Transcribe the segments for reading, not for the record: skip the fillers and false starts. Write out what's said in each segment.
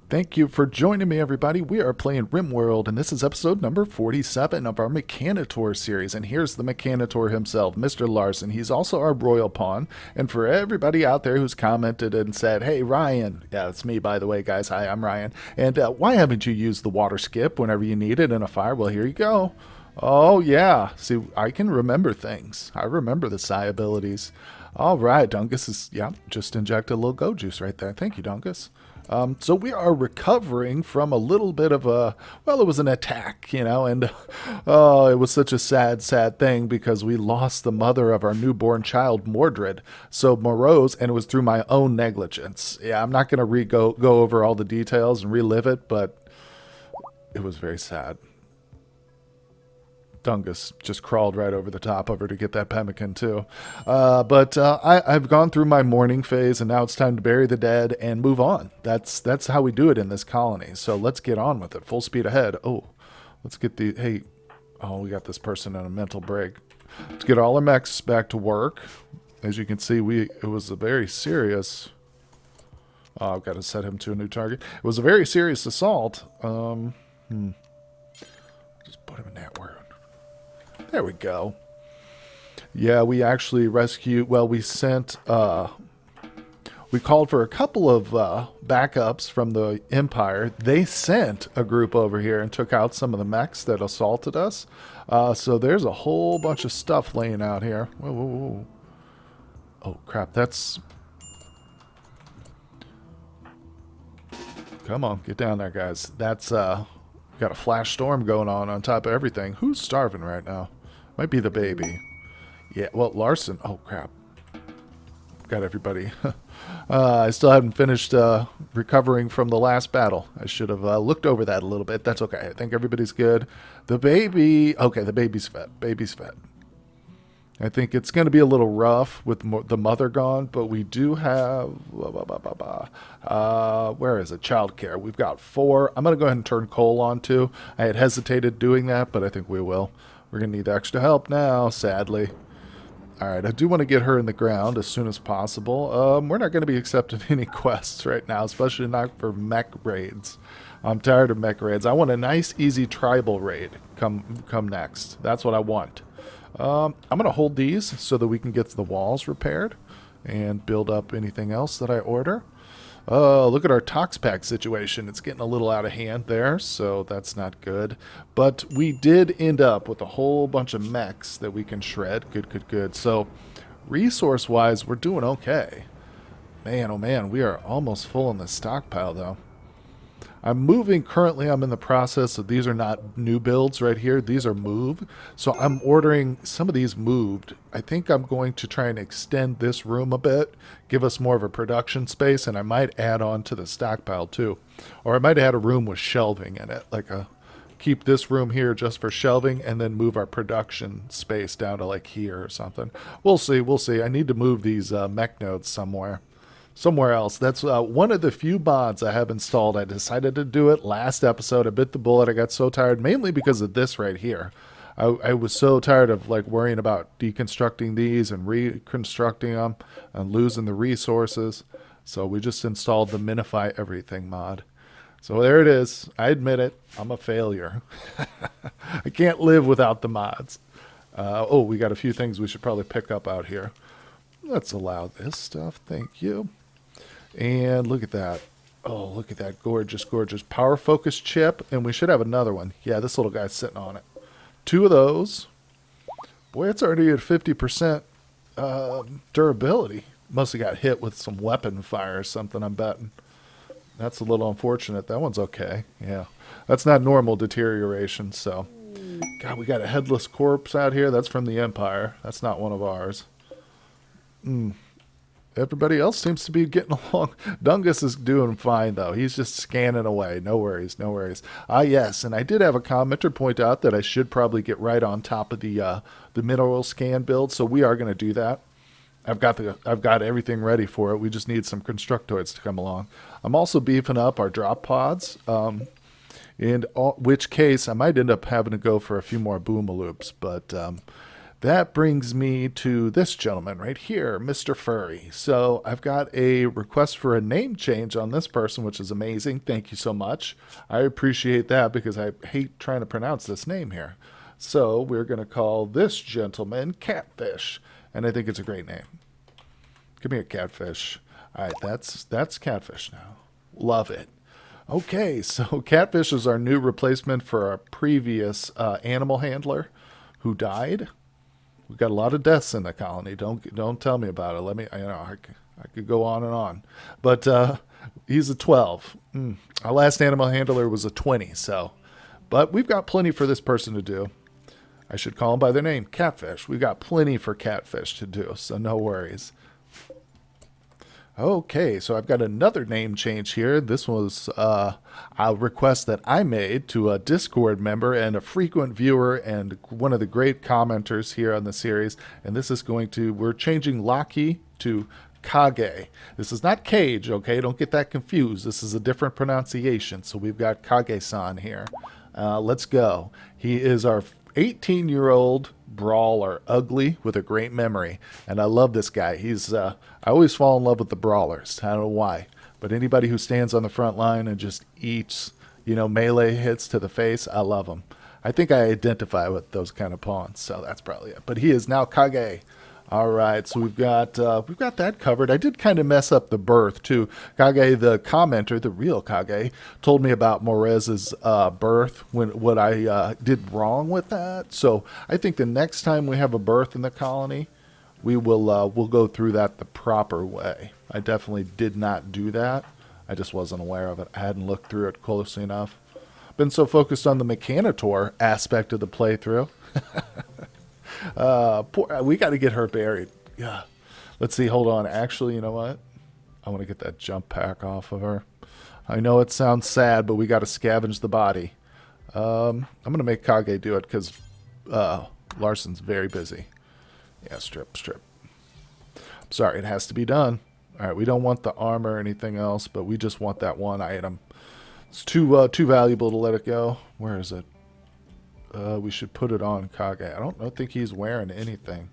Thank you for joining me, everybody. We are playing RimWorld, and this is episode number 47 of our Mechanitor series. And here's the Mechanitor himself, Mr. Larson. He's also our royal pawn. And for everybody out there who's commented and said, "Hey, Ryan," yeah, it's me, by the way, guys. Hi, I'm Ryan. And why haven't you used the water skip whenever you need it in a fire? Well, here you go. Oh, yeah. See, I can remember things. I remember the psi abilities. All right, Dungus is, yeah, just inject a little go juice right there. Thank you, Dungus. So we are recovering from a little bit of a, well, it was an attack, and oh, it was such a sad, sad thing because we lost the mother of our newborn child, Mordred, so morose, and it was through my own negligence. Yeah, I'm not going to go over all the details and relive it, but it was very sad. Dungus just crawled right over the top of her to get that pemmican too. I've gone through my mourning phase, and now it's time to bury the dead and move on. That's how we do it in this colony. So let's get on with it. Full speed ahead. Oh, let's get the hey. Oh, we got this person on a mental break. Let's get all our mechs back to work. As you can see, it was a very serious. Oh, I've got to set him to a new target. It was a very serious assault. Just put him in that word. There we go. Yeah, we actually rescued, well, we called for a couple of backups from the Empire. They sent a group over here and took out some of the mechs that assaulted us. So there's a whole bunch of stuff laying out here. Whoa, whoa, whoa. Oh, crap, that's... Come on, get down there, guys. That's, got a flash storm going on top of everything. Who's starving right now? Might be the baby. Yeah, well, Larson. Oh, crap. Got everybody. I still haven't finished recovering from the last battle. I should have looked over that a little bit. That's okay. I think everybody's good. The baby. Okay, the baby's fed. Baby's fed. I think it's going to be a little rough with the mother gone, but we do have, where is it? Childcare. We've got 4. I'm going to go ahead and turn Cole on too. I had hesitated doing that, but I think we will. We're going to need extra help now, sadly. All right, I do want to get her in the ground as soon as possible. We're not going to be accepting any quests right now, especially not for mech raids. I'm tired of mech raids. I want a nice, easy tribal raid come next. That's what I want. I'm going to hold these so that we can get the walls repaired and build up anything else that I order. Look at our Tox Pack situation. It's getting a little out of hand there, so that's not good. But we did end up with a whole bunch of mechs that we can shred. Good, good, good. So resource-wise, we're doing okay. Man, oh man, we are almost full in the stockpile, though. I'm in the process of, these are not new builds right here. These are moved. So I'm ordering some of these moved. I think I'm going to try and extend this room a bit, give us more of a production space, and I might add on to the stockpile too. Or I might add a room with shelving in it, keep this room here just for shelving and then move our production space down to like here or something. We'll see. I need to move these mech nodes somewhere else. That's one of the few mods I have installed. I decided to do it last episode. I bit the bullet. I got so tired, mainly because of this right here. I was so tired of worrying about deconstructing these and reconstructing them and losing the resources. So we just installed the Minify Everything mod. So there it is. I admit it. I'm a failure. I can't live without the mods. Oh, we got a few things we should probably pick up out here. Let's allow this stuff. Thank you. And look at that. Oh, look at that. Gorgeous, gorgeous. Power focus chip. And we should have another one. Yeah, this little guy's sitting on it. 2 of those. Boy, it's already at 50% durability. Must have got hit with some weapon fire or something, I'm betting. That's a little unfortunate. That one's okay. Yeah. That's not normal deterioration, so. God, we got a headless corpse out here. That's from the Empire. That's not one of ours. Everybody else seems to be getting along. Dungus is doing fine, though. He's just scanning away. No worries, no worries. Yes, and I did have a commenter point out that I should probably get right on top of the mineral scan build, so we are going to do that. I've got everything ready for it. We just need some constructoids to come along. I'm also beefing up our drop pods, which case I might end up having to go for a few more boomaloops, but That brings me to this gentleman right here, Mr. Furry. So I've got a request for a name change on this person, which is amazing. Thank you so much. I appreciate that because I hate trying to pronounce this name here. So we're going to call this gentleman Catfish, and I think it's a great name. Give me a Catfish. All right, that's Catfish now. Love it. Okay, so Catfish is our new replacement for our previous animal handler who died. We've got a lot of deaths in the colony. Don't tell me about it. Let me. I could go on and on, but he's a 12. Our last animal handler was a 20. So, but we've got plenty for this person to do. I should call him by their name, Catfish. We've got plenty for Catfish to do, so no worries. Okay, so I've got another name change here. This was a request that I made to a Discord member and a frequent viewer and one of the great commenters here on the series. And this is we're changing Laki to Kage. This is not Cage, okay? Don't get that confused. This is a different pronunciation. So we've got Kage-san here. Let's go. He is our 18-year-old brawler, ugly with a great memory, and I love this guy. I always fall in love with the brawlers. I don't know why, but anybody who stands on the front line and just eats, melee hits to the face, I love them. I think I identify with those kind of pawns, so that's probably it. But he is now Kage. All right, so we've got that covered. I did kind of mess up the birth too. Kage, the commenter, the real Kage, told me about Morez's birth, what I did wrong with that. So I think the next time we have a birth in the colony, we'll go through that the proper way. I definitely did not do that. I just wasn't aware of it. I hadn't looked through it closely enough. Been so focused on the Mechanitor aspect of the playthrough. We got to get her buried. Yeah. Let's see. Hold on. Actually, you know what? I want to get that jump pack off of her. I know it sounds sad, but we got to scavenge the body. I'm going to make Kage do it because Larson's very busy. Yeah, strip. I'm sorry. It has to be done. All right. We don't want the armor or anything else, but we just want that one item. It's too valuable to let it go. Where is it? We should put it on Kage. I don't think he's wearing anything.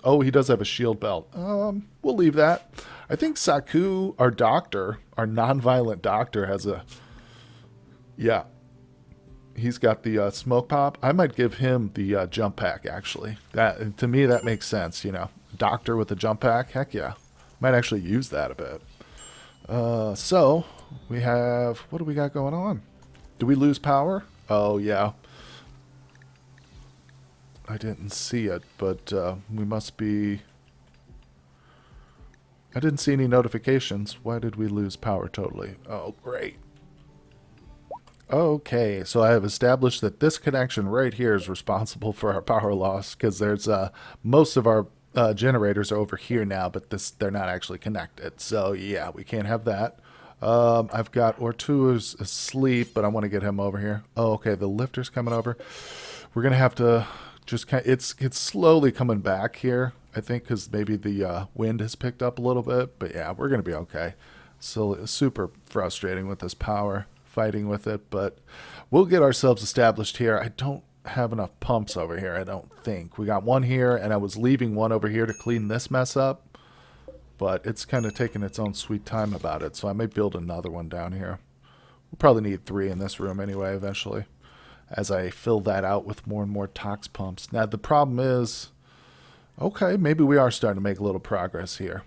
Oh, he does have a shield belt. We'll leave that. I think Saku, our doctor, our non-violent doctor, has a... Yeah. He's got the smoke pop. I might give him the jump pack, actually. To me, that makes sense, Doctor with a jump pack? Heck yeah. Might actually use that a bit. So, we have... What do we got going on? Do we lose power? Oh, yeah. I didn't see it, but we must be... I didn't see any notifications. Why did we lose power totally? Oh, great. Okay, so I have established that this connection right here is responsible for our power loss, because there's most of our generators are over here now, but they're not actually connected. So, yeah, we can't have that. I've got Ortu's asleep, but I want to get him over here. Oh, okay, the lifter's coming over. We're going to have to just it's slowly coming back here, I think, because maybe the wind has picked up a little bit. But yeah, we're going to be okay. So super frustrating with this power, fighting with it, but we'll get ourselves established here. I don't have enough pumps over here, I don't think. We got one here, and I was leaving one over here to clean this mess up. But it's kind of taking its own sweet time about it, so I may build another one down here. We'll probably need 3 in this room anyway, eventually, as I fill that out with more and more tox pumps. Now, the problem is, okay, maybe we are starting to make a little progress here.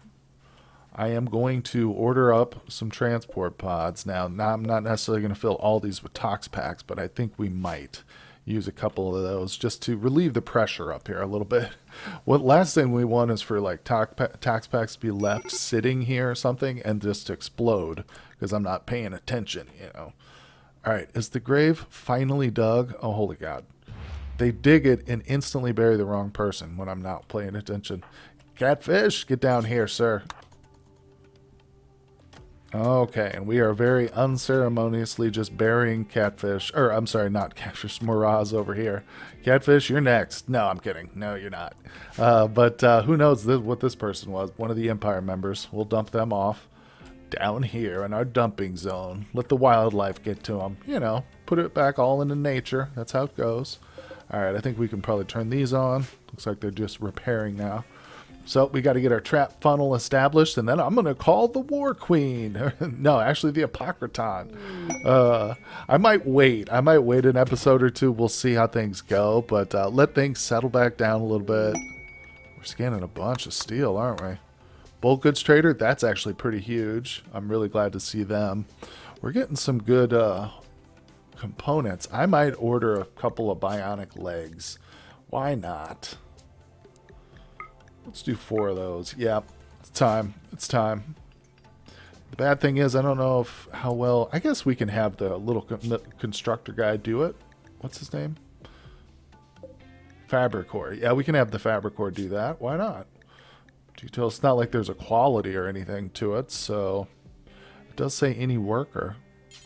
I am going to order up some transport pods. Now I'm not necessarily going to fill all these with tox packs, but I think we might use a couple of those just to relieve the pressure up here a little bit. What last thing we want is for like tox packs to be left sitting here or something and just to explode because I'm not paying attention, All right, is the grave finally dug? Oh, holy God. They dig it and instantly bury the wrong person when I'm not paying attention. Catfish, get down here, sir. Okay, and we are very unceremoniously just burying Catfish. Or, I'm sorry, not Catfish, Moraz over here. Catfish, you're next. No, I'm kidding. No, you're not. But who knows what this person was. One of the Empire members. We'll dump them off down here in our dumping zone. Let the wildlife get to them. Put it back all into nature. That's how it goes. Alright, I think we can probably turn these on. Looks like they're just repairing now. So we got to get our trap funnel established, and then I'm going to call the War Queen. No, actually the Apocryton. I might wait. I might wait an episode or two. We'll see how things go, but let things settle back down a little bit. We're scanning a bunch of steel, aren't we? Bulk Goods Trader, that's actually pretty huge. I'm really glad to see them. We're getting some good components. I might order a couple of bionic legs. Why not? Let's do 4 of those. Yeah, it's time. It's time. The bad thing is I don't know how well... I guess we can have the little constructor guy do it. What's his name? Fabricor. Yeah, we can have the Fabricor do that. Why not? Detail. It's not like there's a quality or anything to it, so it does say any worker.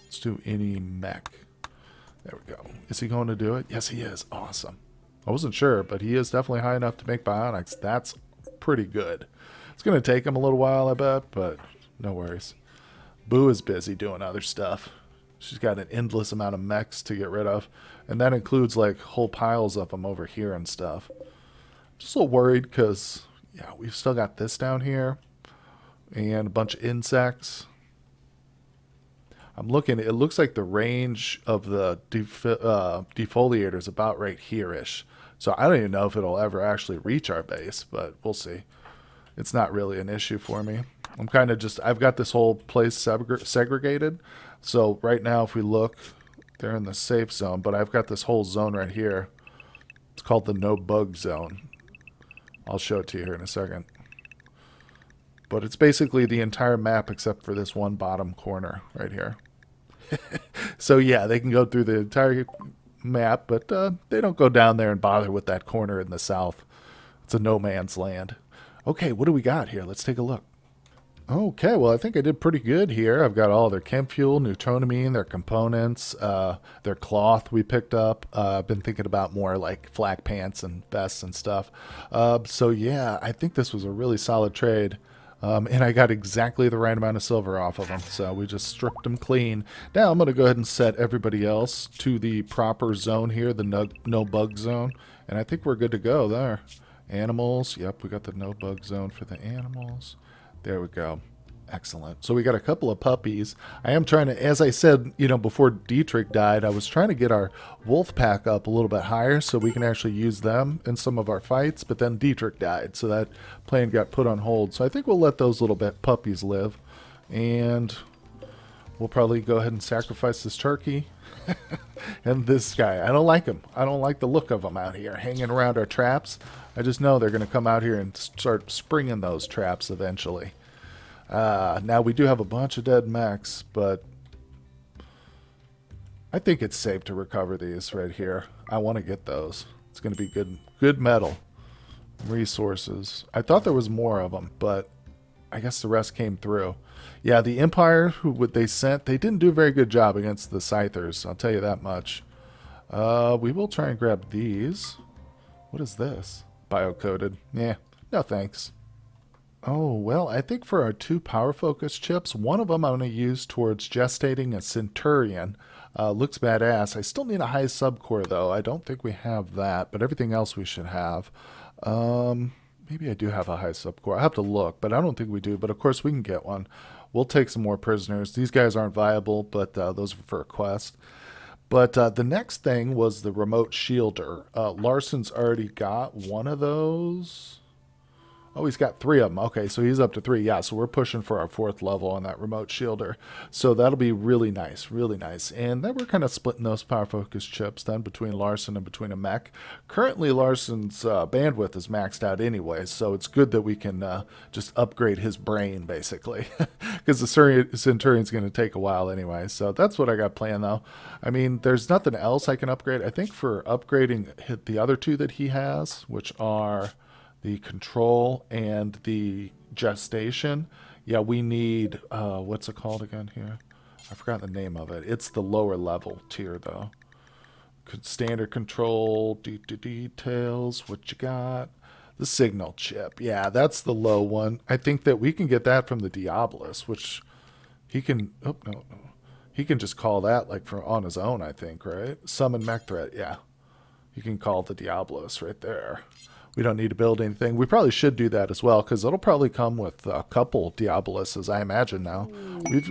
Let's do any mech. There we go. Is he going to do it? Yes, he is. Awesome. I wasn't sure, but he is definitely high enough to make bionics. That's pretty good. It's going to take him a little while, I bet, but no worries. Boo is busy doing other stuff. She's got an endless amount of mechs to get rid of, and that includes like whole piles of them over here and stuff. Just a little worried because, yeah, we've still got this down here and a bunch of insects. I'm looking, it looks like the range of the defoliator is about right here-ish. So I don't even know if it'll ever actually reach our base, but we'll see. It's not really an issue for me. I'm kind of just, I've got this whole place segregated. So right now, if we look, they're in the safe zone, but I've got this whole zone right here. It's called the no bug zone. I'll show it to you here in a second. But it's basically the entire map except for this one bottom corner right here. So yeah, they can go through the entire map, but they don't go down there and bother with that corner in the south. It's a no man's land. Okay, what do we got here? Let's take a look. Okay, well, I think I did pretty good here. I've got all their chem fuel, neutronamine, their components, their cloth we picked up. I've been thinking about more like flak pants and vests and stuff. So yeah, I think this was a really solid trade. And I got exactly the right amount of silver off of them. So we just stripped them clean. Now I'm going to go ahead and set everybody else to the proper zone here, the no bug zone. And I think we're good to go there. Animals. Yep, we got the no bug zone for the animals. There we go. Excellent. So we got a couple of puppies. I am trying to, as I said, you know, before Dietrich died, I was trying to get our wolf pack up a little bit higher so we can actually use them in some of our fights, but then Dietrich died, so that plan got put on hold. So I think we'll let those little puppies live, and we'll probably go ahead and sacrifice this turkey. And this guy, I don't like him. I don't like the look of him out here hanging around our traps. I just know they're going to come out here and start springing those traps eventually. Now we do have a bunch of dead mechs, but I think it's safe to recover these right here. I want to get those. It's going to be good metal. Resources. I thought there was more of them, but I guess the rest came through. Yeah, the Empire, what they sent, they didn't do a very good job against the Scythers. I'll tell you that much. We will try and grab these. What is this? Bio-coded. Yeah, no thanks. Oh, well, I think for our 2 power focus chips, one of them I'm going to use towards gestating a Centurion. Looks badass. I still need a high subcore, though. I don't think we have that, but everything else we should have. Maybe I do have a high subcore. I have to look, but I don't think we do. But, of course, we can get one. We'll take some more prisoners. These guys aren't viable, but those are for a quest. But the next thing was the remote shielder. Larson's already got one of those. Oh, he's got 3 of them. Okay, so he's up to 3. Yeah, so we're pushing for our 4th level on that remote shielder. So that'll be really nice, really nice. And then we're kind of splitting those power focus chips then between Larson and between a mech. Currently, Larson's bandwidth is maxed out anyway, so it's good that we can just upgrade his brain, basically. Because the Centurion's going to take a while anyway. So that's what I got planned, though. I mean, there's nothing else I can upgrade. I think for upgrading the other 2 that he has, which are the control and the gestation. Yeah, we need, what's it called again here? I forgot the name of it. It's the lower level tier, though. Standard control, details, what you got? The signal chip. Yeah, that's the low one. I think that we can get that from the Diabolus, which he can, oh, no. He can just call that like on his own, I think, right? Summon mech threat, yeah. You can call the Diablos right there. We don't need to build anything. We probably should do that as well, because it'll probably come with a couple Diaboluses, I imagine now.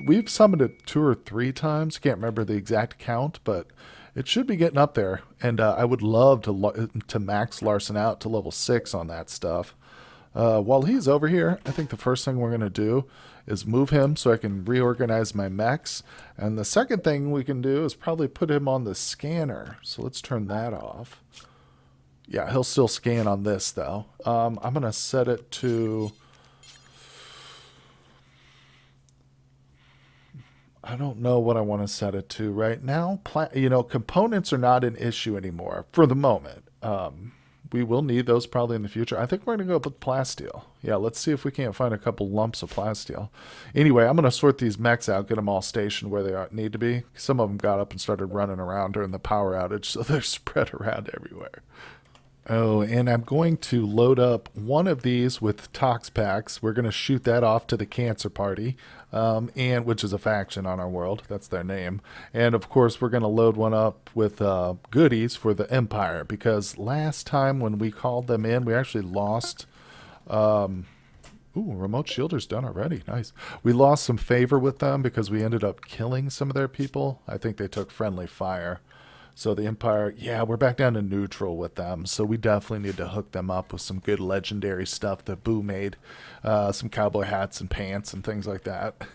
We've summoned it 2 or 3 times. Can't remember the exact count, but it should be getting up there. And I would love to max Larson out to level 6 on that stuff. While he's over here, I think the first thing we're going to do is move him so I can reorganize my mechs. And the second thing we can do is probably put him on the scanner. So let's turn that off. Yeah, he'll still scan on this, though. I'm going to set it to... I don't know what I want to set it to right now. Components are not an issue anymore for the moment. We will need those probably in the future. I think we're going to go with plasteel. Yeah, let's see if we can't find a couple lumps of plasteel. Anyway, I'm going to sort these mechs out, get them all stationed where they need to be. Some of them got up and started running around during the power outage, so they're spread around everywhere. Oh, and I'm going to load up one of these with Tox Packs. We're going to shoot that off to the Cancer Party, and which is a faction on our world. That's their name. And, of course, we're going to load one up with goodies for the Empire, because last time when we called them in, we actually lost... Ooh, remote shielder's done already. Nice. We lost some favor with them because we ended up killing some of their people. I think they took friendly fire. So the Empire, yeah, we're back down to neutral with them. So we definitely need to hook them up with some good legendary stuff that Boo made. Some cowboy hats and pants and things like that.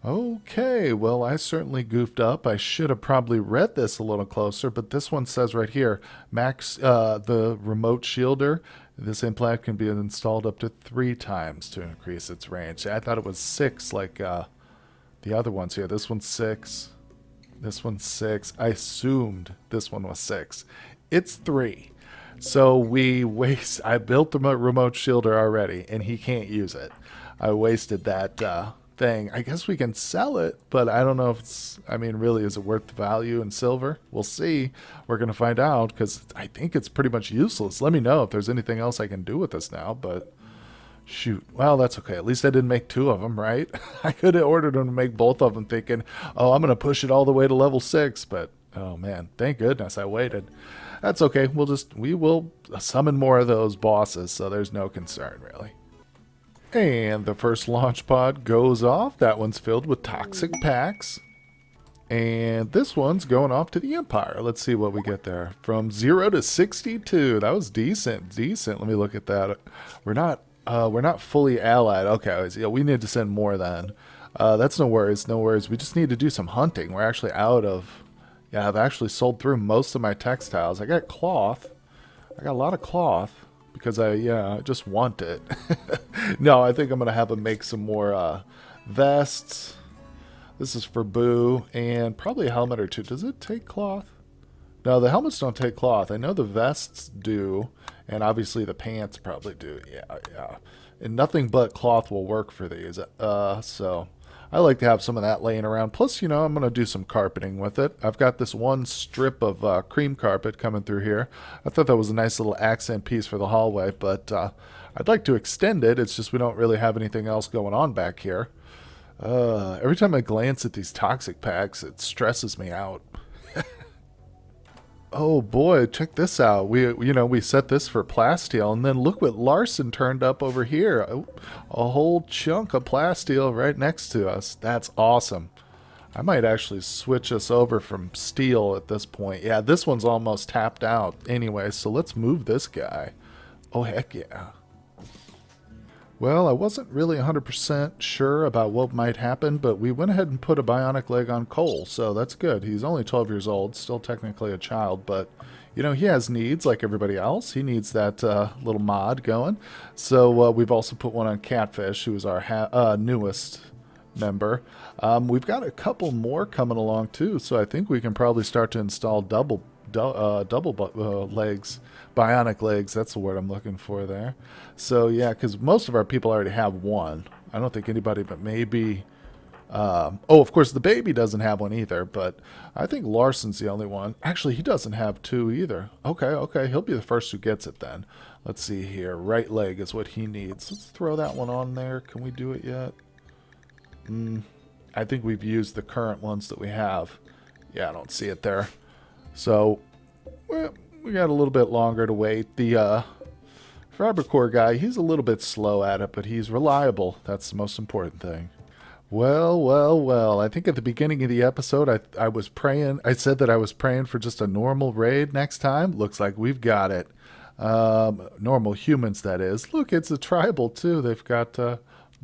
Okay, well, I certainly goofed up. I should have probably read this a little closer, but this one says right here, max the remote shielder. This implant can be installed up to 3 times to increase its range. I thought it was 6 like the other ones here. This one's 6. This one's 6. I assumed this one was 6. It's 3. So I built the remote shielder already, and he can't use it. I wasted that thing. I guess we can sell it, but I don't know if it's... I mean, really, is it worth the value in silver? We'll see. We're going to find out, because I think it's pretty much useless. Let me know if there's anything else I can do with this now, but... Shoot. Well, that's okay. At least I didn't make 2 of them, right? I could have ordered them to make both of them thinking, oh, I'm going to push it all the way to level 6. But, oh, man, thank goodness I waited. That's okay. We will summon more of those bosses, so there's no concern, really. And the first launch pod goes off. That one's filled with toxic packs. And this one's going off to the Empire. Let's see what we get there. From 0 to 62. That was decent. Decent. Let me look at that. We're not fully allied. Okay, yeah, we need to send more then. That's no worries, no worries. We just need to do some hunting. We're actually out of... Yeah, I've actually sold through most of my textiles. I got cloth. I got a lot of cloth because I just want it. No, I think I'm going to have them make some more vests. This is for Boo, and probably a helmet or 2. Does it take cloth? No, the helmets don't take cloth. I know the vests do, and obviously the pants probably do. Yeah. And nothing but cloth will work for these. So I like to have some of that laying around. Plus, I'm going to do some carpeting with it. I've got this one strip of cream carpet coming through here. I thought that was a nice little accent piece for the hallway, but I'd like to extend it. It's just we don't really have anything else going on back here. Every time I glance at these toxic packs, it stresses me out. Oh boy, check this out. We set this for plasteel, and then look what Larson turned up over here. A whole chunk of plasteel right next to us. That's awesome. I might actually switch us over from steel at this point. Yeah, this one's almost tapped out anyway, so let's move this guy. Oh, heck yeah. Well, I wasn't really 100% sure about what might happen, but we went ahead and put a bionic leg on Cole, so that's good. He's only 12 years old, still technically a child, but, he has needs like everybody else. He needs that little mod going. So we've also put one on Catfish, who is our newest member. We've got a couple more coming along, too, so I think we can probably start to install double legs, bionic legs. That's the word I'm looking for there. So yeah, because most of our people already have one. I don't think anybody but maybe of course the baby doesn't have one either, but I think Larson's the only one. Actually, he doesn't have 2 either. Okay, he'll be the first who gets it then. Let's see here. Right leg is what he needs. Let's throw that one on there. Can we do it yet? I think we've used the current ones that we have. Yeah, I don't see it there. So Well, we got a little bit longer to wait. The Fabricore guy, he's a little bit slow at it, but he's reliable. That's the most important thing. Well, well, well. I think at the beginning of the episode, I was praying. I said that I was praying for just a normal raid next time. Looks like we've got it. Normal humans, that is. Look, it's a tribal, too. They've got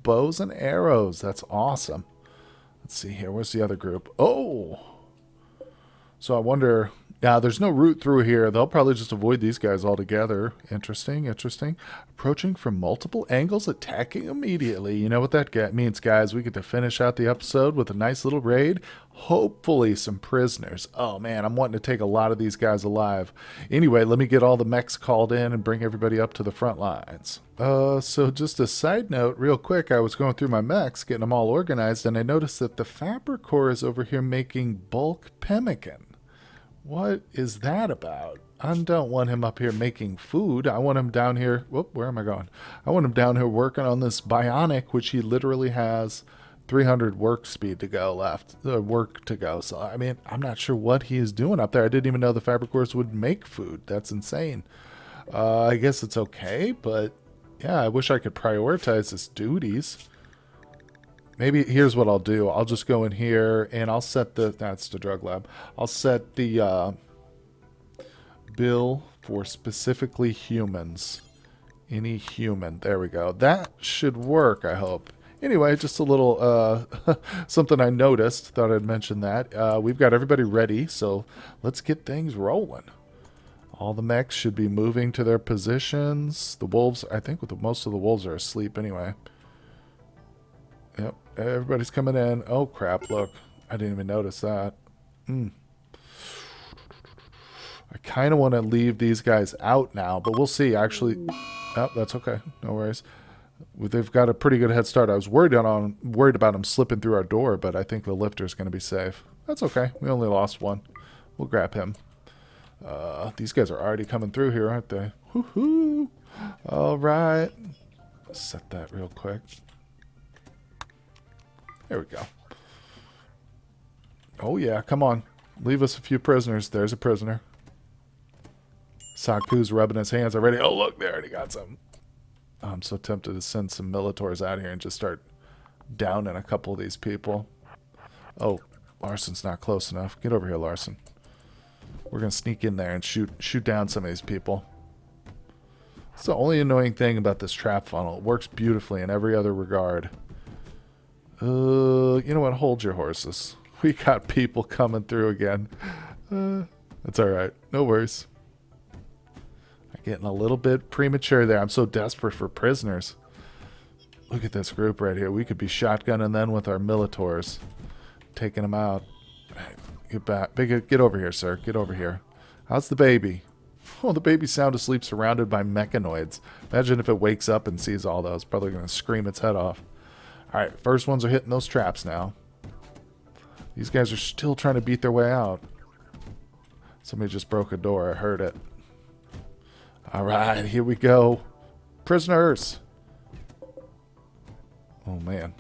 bows and arrows. That's awesome. Let's see here. Where's the other group? Oh! So I wonder... Now, there's no route through here. They'll probably just avoid these guys altogether. Interesting, interesting. Approaching from multiple angles, attacking immediately. You know what that means, guys. We get to finish out the episode with a nice little raid. Hopefully some prisoners. Oh, man, I'm wanting to take a lot of these guys alive. Anyway, let me get all the mechs called in and bring everybody up to the front lines. So just a side note, real quick, I was going through my mechs, getting them all organized, and I noticed that the Fabricore is over here making bulk pemmican. What is that about? I don't want him up here making food. I want him down here. Whoop, where am I going? I want him down here working on this bionic, which he literally has 300 work speed to go left. Work to go. So, I mean, I'm not sure what he is doing up there. I didn't even know the Fabricores would make food. That's insane. I guess it's okay, but yeah, I wish I could prioritize his duties. Maybe here's what I'll do. I'll just go in here and I'll set that's the drug lab. I'll set the bill for specifically humans. Any human. There we go. That should work, I hope. Anyway, just a little something I noticed. Thought I'd mention that. We've got everybody ready, so let's get things rolling. All the mechs should be moving to their positions. The wolves, I think most of the wolves are asleep anyway. Yep, everybody's coming in. Oh, crap, look. I didn't even notice that. I kind of want to leave these guys out now, but we'll see. Actually, oh, that's okay. No worries. They've got a pretty good head start. I was worried about them slipping through our door, but I think the lifter's going to be safe. That's okay. We only lost one. We'll grab him. These guys are already coming through here, aren't they? Woohoo! All right. Set that real quick. There we go. Oh, yeah. Come on. Leave us a few prisoners. There's a prisoner. Saku's rubbing his hands already. Oh, look. They already got some. I'm so tempted to send some Militors out here and just start downing a couple of these people. Oh, Larson's not close enough. Get over here, Larson. We're going to sneak in there and shoot down some of these people. It's the only annoying thing about this trap funnel. It works beautifully in every other regard. You know what? Hold your horses. We got people coming through again. That's all right. No worries. I'm getting a little bit premature there. I'm so desperate for prisoners. Look at this group right here. We could be shotgunning then with our Militors. Taking them out. Get back. Get over here, sir. Get over here. How's the baby? Oh, the baby's sound asleep surrounded by mechanoids. Imagine if it wakes up and sees all those. Probably going to scream its head off. Alright, first ones are hitting those traps now. These guys are still trying to beat their way out. Somebody just broke a door. I heard it. Alright, here we go. Prisoners! Oh, man.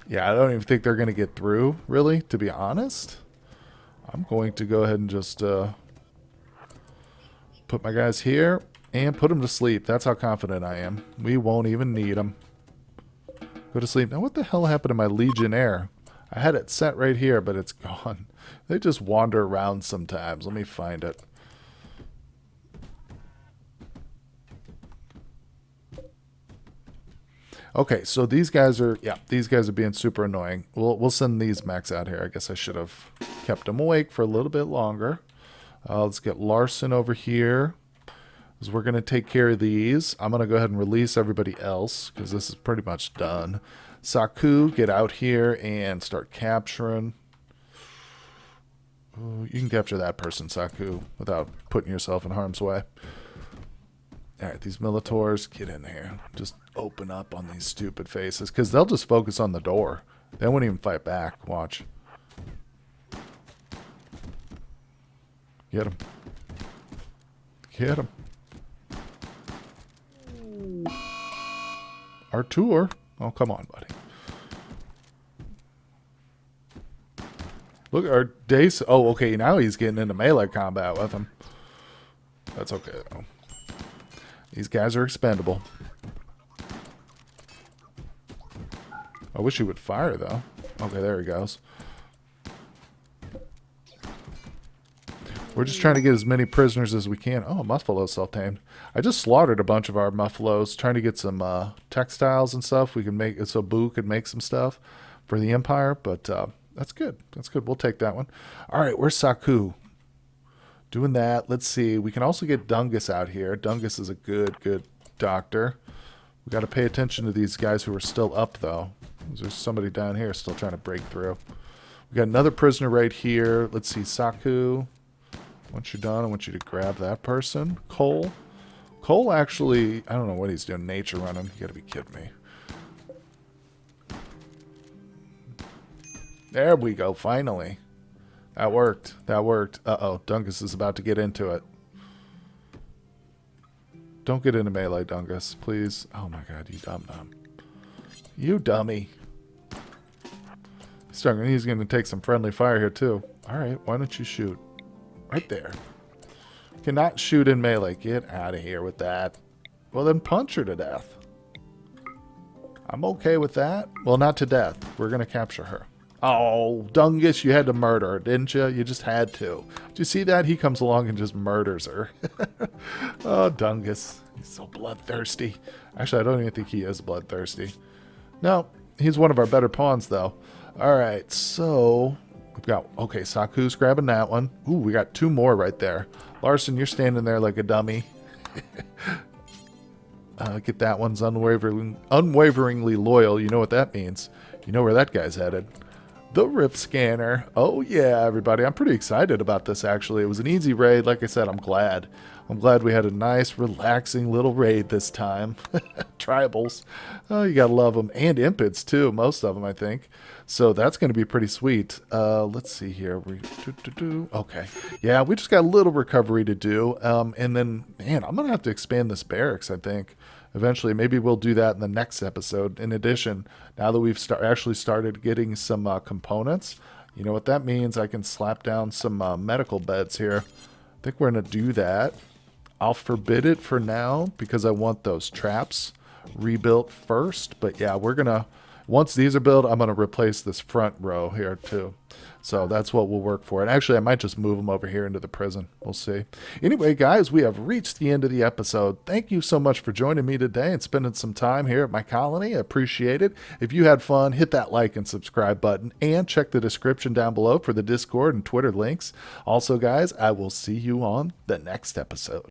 Yeah, I don't even think they're going to get through, really, to be honest. I'm going to go ahead and just put my guys here and put them to sleep. That's how confident I am. We won't even need them. Go to sleep. Now, what the hell happened to my Legionnaire? I had it set right here, but it's gone. They just wander around sometimes. Let me find it. Okay, so these guys are being super annoying. We'll send these mechs out here. I guess I should have kept them awake for a little bit longer. Let's get Larson over here. Because we're going to take care of these. I'm going to go ahead and release everybody else, because this is pretty much done. Saku, get out here and start capturing. Oh, you can capture that person, Saku, without putting yourself in harm's way. Alright, these Militors, get in here. Just open up on these stupid faces, because they'll just focus on the door. They won't even fight back. Watch. Get him. Get him. Artur. Oh, come on, buddy. Look, our days. Oh, okay. Now he's getting into melee combat with him. That's okay, though. These guys are expendable. I wish he would fire, though. Okay, there he goes. We're just trying to get as many prisoners as we can. Oh, Muffalo self-tamed. I just slaughtered a bunch of our Muffalos, trying to get some textiles and stuff. We can make it so Boo could make some stuff for the Empire, but that's good. That's good. We'll take that one. All right, where's Saku? Doing that. Let's see. We can also get Dungus out here. Dungus is a good doctor. We got to pay attention to these guys who are still up, though. There's somebody down here still trying to break through. We got another prisoner right here. Let's see, Saku. Once you're done, I want you to grab that person. Cole. Cole actually, I don't know what he's doing. Nature running. You gotta be kidding me. There we go, finally. That worked. That worked. Uh-oh, Dungus is about to get into it. Don't get into melee, Dungus, please. Oh my god, you dum-dum. You dummy. He's going to take some friendly fire here, too. Alright, why don't you shoot? Right there. Cannot shoot in melee. Get out of here with that. Well, then punch her to death. I'm okay with that. Well, not to death. We're going to capture her. Oh, Dungus, you had to murder her, didn't you? You just had to. Did you see that? He comes along and just murders her. Oh, Dungus. He's so bloodthirsty. Actually, I don't even think he is bloodthirsty. No, he's one of our better pawns, though. All right, so we've got, okay, Saku's grabbing that one. Ooh, we got two more right there. Larson, you're standing there like a dummy. Get that one's unwaveringly loyal. You know what that means. You know where that guy's headed. The Rip Scanner. Oh, yeah, everybody. I'm pretty excited about this, actually. It was an easy raid. Like I said, I'm glad. I'm glad we had a nice, relaxing little raid this time. Tribals. Oh, you gotta love them. And impids, too. Most of them, I think. So that's going to be pretty sweet. Let's see here. Okay. Yeah, we just got a little recovery to do. And then, man, I'm going to have to expand this barracks, I think. Eventually, maybe we'll do that in the next episode. In addition, now that we've actually started getting some components, you know what that means? I can slap down some medical beds here. I think we're going to do that. I'll forbid it for now because I want those traps rebuilt first. But yeah, we're going to, once these are built, I'm going to replace this front row here too. So that's what we'll work for. And actually, I might just move them over here into the prison. We'll see. Anyway, guys, we have reached the end of the episode. Thank you so much for joining me today and spending some time here at my colony. I appreciate it. If you had fun, hit that like and subscribe button and check the description down below for the Discord and Twitter links. Also, guys, I will see you on the next episode.